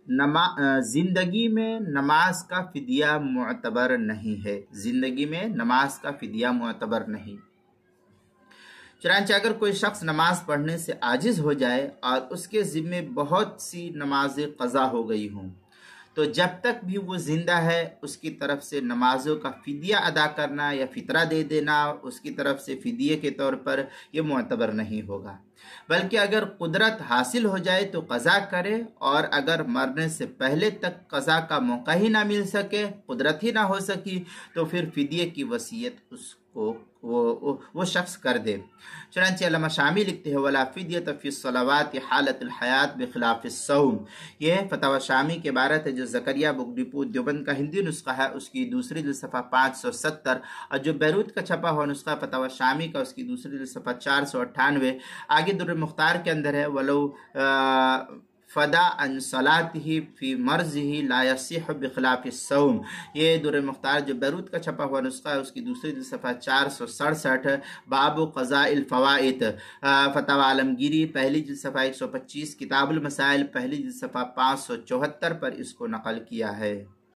زندگی میں نماز کا فدیہ معتبر نہیں ہے، زندگی میں نماز کا فدیہ معتبر نہیں۔ چنانچہ اگر کوئی شخص نماز پڑھنے سے عاجز ہو جائے اور اس کے ذمے بہت سی نمازیں قضا ہو گئی ہوں، تو جب تک بھی وہ زندہ ہے اس کی طرف سے نمازوں کا فدیہ ادا کرنا یا فطرہ دے دینا اس کی طرف سے فدیے کے طور پر یہ معتبر نہیں ہوگا، بلکہ اگر قدرت حاصل ہو جائے تو قضا کرے، اور اگر مرنے سے پہلے تک قضا کا موقع ہی نہ مل سکے، قدرت ہی نہ ہو سکی، تو پھر فدیے کی وصیت اس کو وہ شخص کر دے۔ چنانچہ علامہ شامی لکھتے ہیں وَلَا فِدْيَةَ فِي الصَّلَوَاتِ حَالَةِ الْحَيَاةِ بِخِلَافِ الصَّوْمِ، یہ فتاوی شامی کے عبارت ہے جو زکریا بک ڈپو دیوبند کا ہندی نسخہ ہے، اس کی دوسری جلد صفحہ 570، اور جو بیروت کا چھپا ہوا نسخہ فتاوی شامی کا اس کی دوسری جلد صفحہ 498۔ آگے در مختار کے اندر ہے وَلَوْ فدا عن صلاته فی مرضه لا یصح بخلاف الصوم، یہ در مختار جو بیروت کا چھپا ہوا نسخہ ہے اس کی دوسری جلد صفحہ 467، باب قضاء الفوائد، فتاوی عالمگیری پہلی جلد صفحہ 125، کتاب المسائل پہلی جلد صفحہ 574 پر اس کو نقل کیا ہے۔